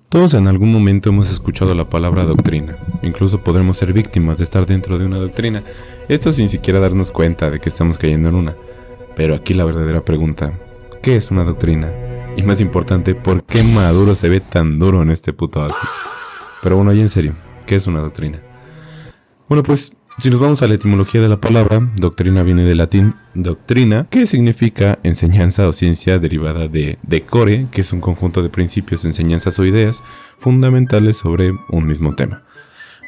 Todos en algún momento hemos escuchado la palabra doctrina. Incluso podremos ser víctimas de estar dentro de una doctrina. Esto sin siquiera darnos cuenta de que estamos cayendo en una. Pero aquí la verdadera pregunta: ¿qué es una doctrina? Y más importante, ¿por qué Maduro se ve tan duro en este puto audio? Pero bueno, ya en serio, ¿qué es una doctrina? Bueno, pues si nos vamos a la etimología de la palabra, doctrina viene del latín doctrina, que significa enseñanza o ciencia derivada de decore, que es un conjunto de principios, enseñanzas o ideas fundamentales sobre un mismo tema.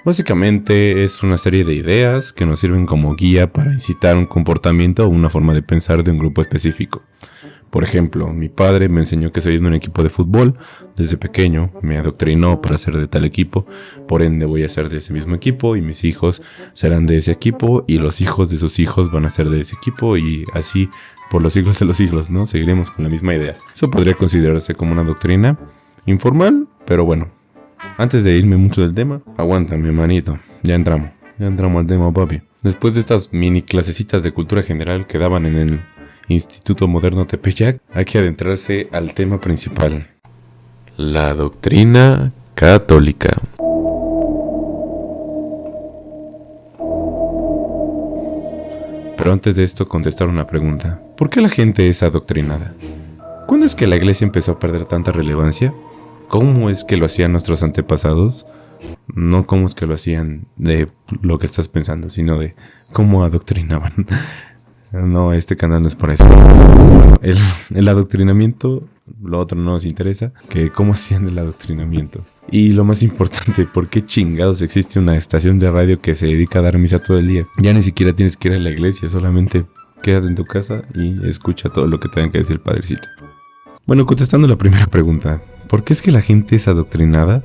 Básicamente es una serie de ideas que nos sirven como guía para incitar un comportamiento o una forma de pensar de un grupo específico. Por ejemplo, mi padre me enseñó que soy de un equipo de fútbol. Desde pequeño me adoctrinó para ser de tal equipo, por ende voy a ser de ese mismo equipo y mis hijos serán de ese equipo y los hijos de sus hijos van a ser de ese equipo y así por los siglos de los siglos, ¿no? Seguiremos con la misma idea. Eso podría considerarse como una doctrina informal, pero bueno. Antes de irme mucho del tema, aguántame, manito. Ya entramos al tema, papi. Después de estas mini clasecitas de cultura general que daban en el Instituto Moderno Tepeyac, hay que adentrarse al tema principal: la doctrina católica. Pero antes de esto, contestar una pregunta: ¿por qué la gente es adoctrinada? ¿Cuándo es que la iglesia empezó a perder tanta relevancia? ¿Cómo es que lo hacían nuestros antepasados? No cómo es que lo hacían de lo que estás pensando, sino de cómo adoctrinaban. No, este canal no es para eso. El adoctrinamiento, lo otro no nos interesa, que cómo hacían el adoctrinamiento. Y lo más importante, ¿por qué chingados existe una estación de radio que se dedica a dar misa todo el día? Ya ni siquiera tienes que ir a la iglesia, solamente quédate en tu casa y escucha todo lo que tenga que decir el padrecito. Bueno, contestando la primera pregunta, ¿por qué es que la gente es adoctrinada?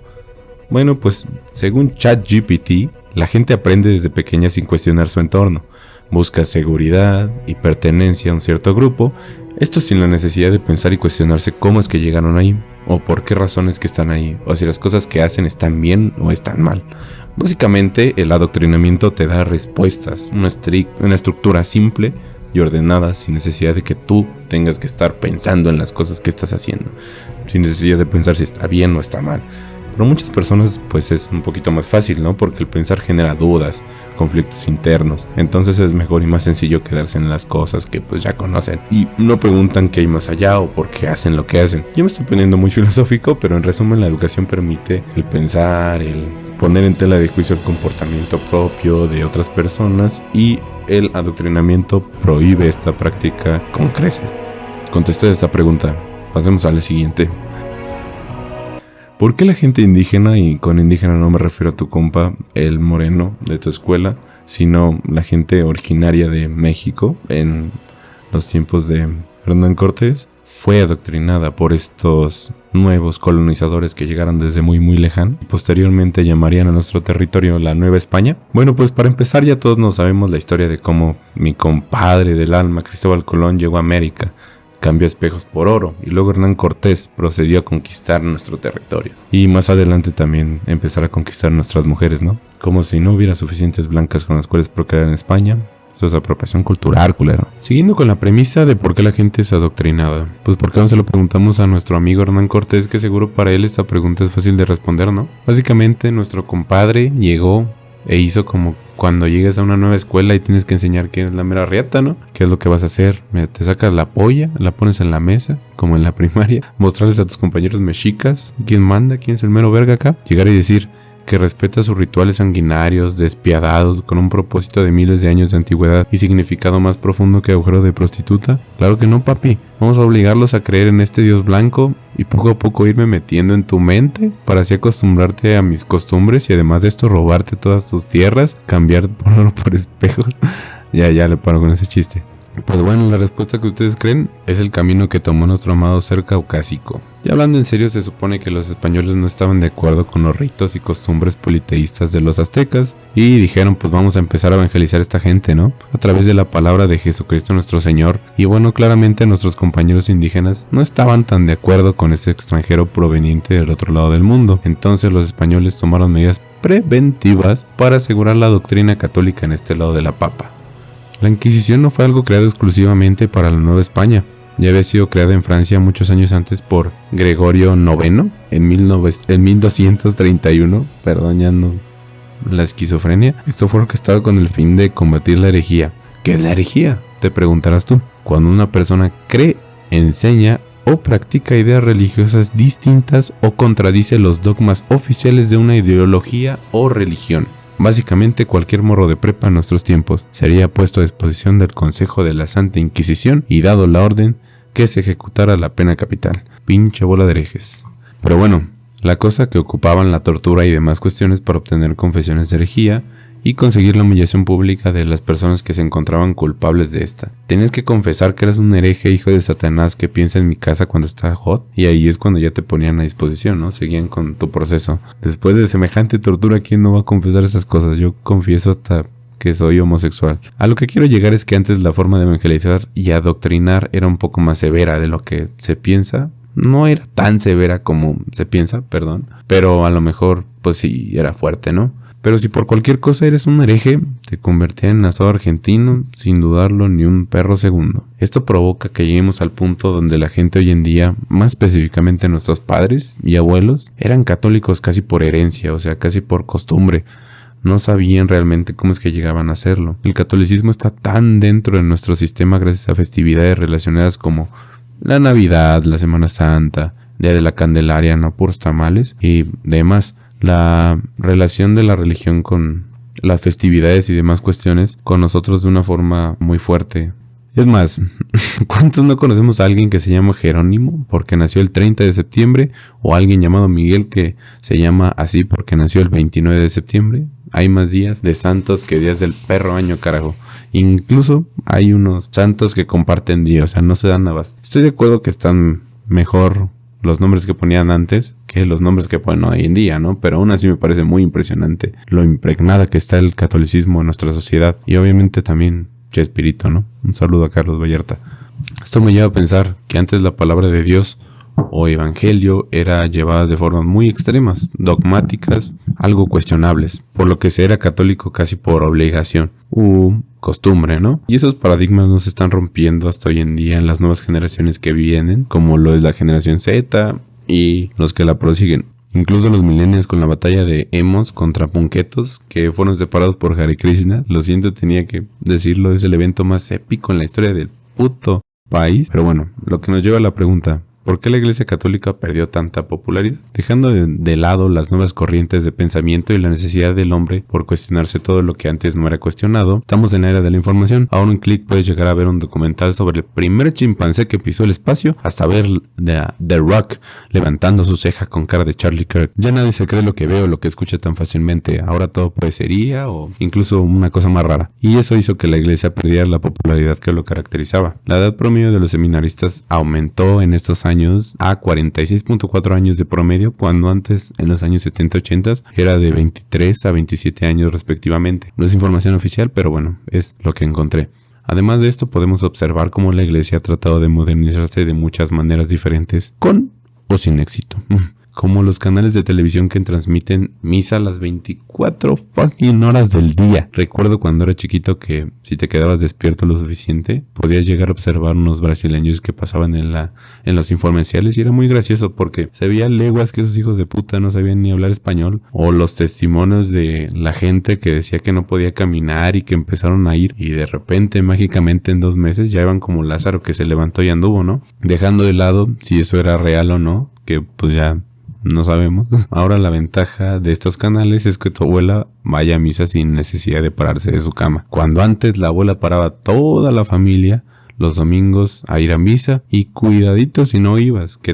Bueno, pues según ChatGPT, la gente aprende desde pequeña sin cuestionar su entorno. Busca seguridad y pertenencia a un cierto grupo, esto sin la necesidad de pensar y cuestionarse cómo es que llegaron ahí, o por qué razones que están ahí, o si las cosas que hacen están bien o están mal. Básicamente, el adoctrinamiento te da respuestas, una estructura simple y ordenada, sin necesidad de que tú tengas que estar pensando en las cosas que estás haciendo, sin necesidad de pensar si está bien o está mal. Para muchas personas pues es un poquito más fácil, ¿no? Porque el pensar genera dudas, conflictos internos. Entonces es mejor y más sencillo quedarse en las cosas que pues ya conocen y no preguntan qué hay más allá o por qué hacen lo que hacen. Yo me estoy poniendo muy filosófico, pero en resumen la educación permite el pensar, el poner en tela de juicio el comportamiento propio de otras personas, y el adoctrinamiento prohíbe esta práctica con creces. Contesté esta pregunta. Pasemos a la siguiente. ¿Por qué la gente indígena, y con indígena no me refiero a tu compa, el moreno de tu escuela, sino la gente originaria de México en los tiempos de Hernán Cortés, fue adoctrinada por estos nuevos colonizadores que llegaron desde muy lejano y posteriormente llamarían a nuestro territorio la Nueva España? Bueno, pues para empezar ya todos nos sabemos la historia de cómo mi compadre del alma, Cristóbal Colón, llegó a América. Cambió espejos por oro y luego Hernán Cortés procedió a conquistar nuestro territorio. Y más adelante también empezar a conquistar nuestras mujeres, ¿no? Como si no hubiera suficientes blancas con las cuales procrear en España. Eso es apropiación cultural, culero. Siguiendo con la premisa de por qué la gente es adoctrinada, pues por qué no se lo preguntamos a nuestro amigo Hernán Cortés, que seguro para él esta pregunta es fácil de responder, ¿no? Básicamente nuestro compadre llegó e hizo como cuando llegues a una nueva escuela y tienes que enseñar quién es la mera riata, ¿no? ¿Qué es lo que vas a hacer? Te sacas la polla, la pones en la mesa, como en la primaria, mostrarles a tus compañeros mexicas quién manda, quién es el mero verga acá, llegar y decir que respeta sus rituales sanguinarios, despiadados, con un propósito de miles de años de antigüedad y significado más profundo que agujero de prostituta. Claro que no, papi. Vamos a obligarlos a creer en este dios blanco y poco a poco irme metiendo en tu mente para así acostumbrarte a mis costumbres y además de esto robarte todas tus tierras, cambiar por oro por espejos. Ya le paro con ese chiste. Pues bueno, la respuesta que ustedes creen es el camino que tomó nuestro amado ser caucásico. Y hablando en serio, se supone que los españoles no estaban de acuerdo con los ritos y costumbres politeístas de los aztecas y dijeron, pues vamos a empezar a evangelizar a esta gente, ¿no? A través de la palabra de Jesucristo nuestro Señor. Y bueno, claramente nuestros compañeros indígenas no estaban tan de acuerdo con ese extranjero proveniente del otro lado del mundo. Entonces los españoles tomaron medidas preventivas para asegurar la doctrina católica en este lado de la papa. La Inquisición no fue algo creado exclusivamente para la Nueva España. ya había sido creada en Francia muchos años antes por Gregorio IX en 1231. Perdón, ya no, la esquizofrenia. Esto fue orquestado con el fin de combatir la herejía. ¿Qué es la herejía?, te preguntarás tú. Cuando una persona cree, enseña o practica ideas religiosas distintas o contradice los dogmas oficiales de una ideología o religión. Básicamente cualquier morro de prepa en nuestros tiempos sería puesto a disposición del Consejo de la Santa Inquisición y dado la orden que se ejecutara la pena capital. Pinche bola de herejes. Pero bueno, la cosa que ocupaban la tortura y demás cuestiones para obtener confesiones de herejía y conseguir la humillación pública de las personas que se encontraban culpables de esta. Tenías que confesar que eras un hereje hijo de Satanás que piensa en mi casa cuando está hot, y ahí es cuando ya te ponían a disposición, ¿no? Seguían con tu proceso. Después de semejante tortura, ¿quién no va a confesar esas cosas? Yo confieso hasta que soy homosexual. A lo que quiero llegar es que antes la forma de evangelizar y adoctrinar era un poco más severa de lo que se piensa. No era tan severa como se piensa, perdón, pero a lo mejor pues sí era fuerte, ¿no? Pero si por cualquier cosa eres un hereje, te convertirás en asado argentino sin dudarlo ni un perro segundo. Esto provoca que lleguemos al punto donde la gente hoy en día, más específicamente nuestros padres y abuelos, eran católicos casi por herencia, o sea, casi por costumbre. No sabían realmente cómo es que llegaban a hacerlo. El catolicismo está tan dentro de nuestro sistema gracias a festividades relacionadas como la Navidad, la Semana Santa, Día de la Candelaria, no puros tamales y demás. La relación de la religión con las festividades y demás cuestiones con nosotros de una forma muy fuerte. Es más, ¿cuántos no conocemos a alguien que se llama Jerónimo porque nació el 30 de septiembre? O alguien llamado Miguel que se llama así porque nació el 29 de septiembre. Hay más días de santos que días del perro año, carajo. Incluso hay unos santos que comparten día, o sea, no se dan abasto. Estoy de acuerdo que están mejor los nombres que ponían antes que los nombres que ponen hoy en día, ¿no? Pero aún así me parece muy impresionante lo impregnada que está el catolicismo en nuestra sociedad. Y obviamente también Chespirito, ¿no? Un saludo a Carlos Vallarta. Esto me lleva a pensar que antes la palabra de Dios o evangelio era llevada de formas muy extremas, dogmáticas, algo cuestionables, por lo que se era católico casi por obligación costumbre, ¿no? Y esos paradigmas no se están rompiendo hasta hoy en día en las nuevas generaciones que vienen, como lo es la generación Z y los que la prosiguen. Incluso los millennials con la batalla de emos contra punketos que fueron separados por Hare Krishna. Lo siento, tenía que decirlo, es el evento más épico en la historia del puto país. Pero bueno, lo que nos lleva a la pregunta: ¿por qué la Iglesia Católica perdió tanta popularidad? Dejando de lado las nuevas corrientes de pensamiento y la necesidad del hombre por cuestionarse todo lo que antes no era cuestionado, estamos en la era de la información. A un clic puedes llegar a ver un documental sobre el primer chimpancé que pisó el espacio, hasta ver The Rock levantando su ceja con cara de Charlie Kirk. Ya nadie se cree lo que ve o lo que escucha tan fácilmente. Ahora todo parecería o incluso una cosa más rara. Y eso hizo que la Iglesia perdiera la popularidad que lo caracterizaba. La edad promedio de los seminaristas aumentó en estos años a 46.4 años de promedio, cuando antes, en los años 70-80, era de 23 a 27 años respectivamente. No es información oficial, pero bueno, es lo que encontré. Además de esto, podemos observar cómo la Iglesia ha tratado de modernizarse de muchas maneras diferentes, con o sin éxito. Como los canales de televisión que transmiten misa a las 24 fucking horas del día. Recuerdo cuando era chiquito que si te quedabas despierto lo suficiente, podías llegar a observar unos brasileños que pasaban en los infomerciales, y era muy gracioso porque se veía leguas que esos hijos de puta no sabían ni hablar español, o los testimonios de la gente que decía que no podía caminar y que empezaron a ir, y de repente mágicamente en 2 meses ya iban como Lázaro que se levantó y anduvo, ¿no? Dejando de lado si eso era real o no, que pues ya no sabemos. Ahora la ventaja de estos canales es que tu abuela vaya a misa sin necesidad de pararse de su cama. Cuando antes la abuela paraba a toda la familia los domingos a ir a misa, y cuidadito si no ibas, que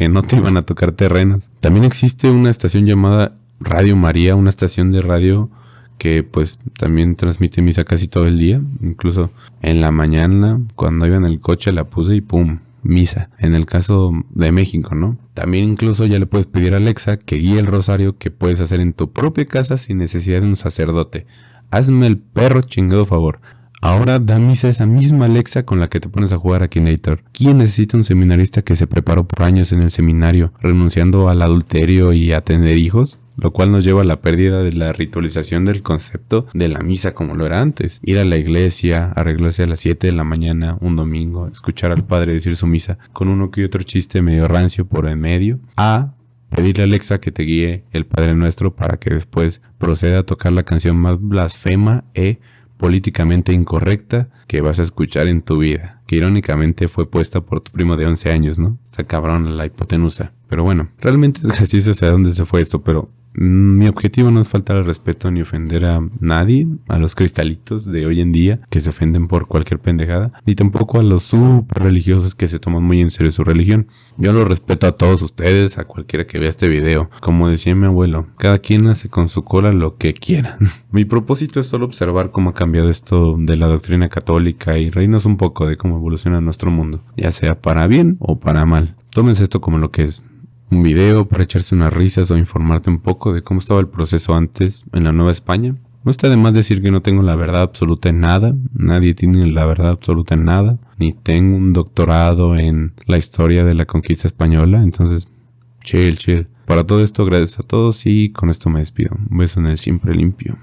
no te iban a tocar terrenos. También existe una estación llamada Radio María, una estación de radio que pues también transmite misa casi todo el día. Incluso en la mañana cuando iba en el coche la puse y pum, misa. En el caso de México, ¿no? También incluso ya le puedes pedir a Alexa que guíe el rosario, que puedes hacer en tu propia casa sin necesidad de un sacerdote. Hazme el perro chingado favor. Ahora da misa esa misma Alexa con la que te pones a jugar a Akinator. ¿Quién necesita un seminarista que se preparó por años en el seminario, renunciando al adulterio y a tener hijos? lo cual nos lleva a la pérdida de la ritualización del concepto de la misa como lo era antes. Ir a la iglesia, arreglarse a las 7 de la mañana un domingo, escuchar al padre decir su misa con uno que otro chiste medio rancio por en medio, a pedirle a Alexa que te guíe el Padre Nuestro para que después proceda a tocar la canción más blasfema e políticamente incorrecta que vas a escuchar en tu vida, que irónicamente fue puesta por tu primo de 11 años, ¿no? Está cabrón la hipotenusa. Pero bueno, realmente es gracioso hacia dónde se fue esto, pero mi objetivo no es faltar al respeto ni ofender a nadie, a los cristalitos de hoy en día que se ofenden por cualquier pendejada, ni tampoco a los super religiosos que se toman muy en serio su religión. Yo los respeto a todos ustedes, a cualquiera que vea este video. Como decía mi abuelo, cada quien hace con su cola lo que quiera. Mi propósito es solo observar cómo ha cambiado esto de la doctrina católica y reírnos un poco de cómo evoluciona nuestro mundo, ya sea para bien o para mal. Tómense esto como lo que es. Un video para echarse unas risas o informarte un poco de cómo estaba el proceso antes en la Nueva España. No está de más decir que no tengo la verdad absoluta en nada, nadie tiene la verdad absoluta en nada, ni tengo un doctorado en la historia de la conquista española, entonces chill. Para todo esto, gracias a todos y con esto me despido. Un beso en el siempre limpio.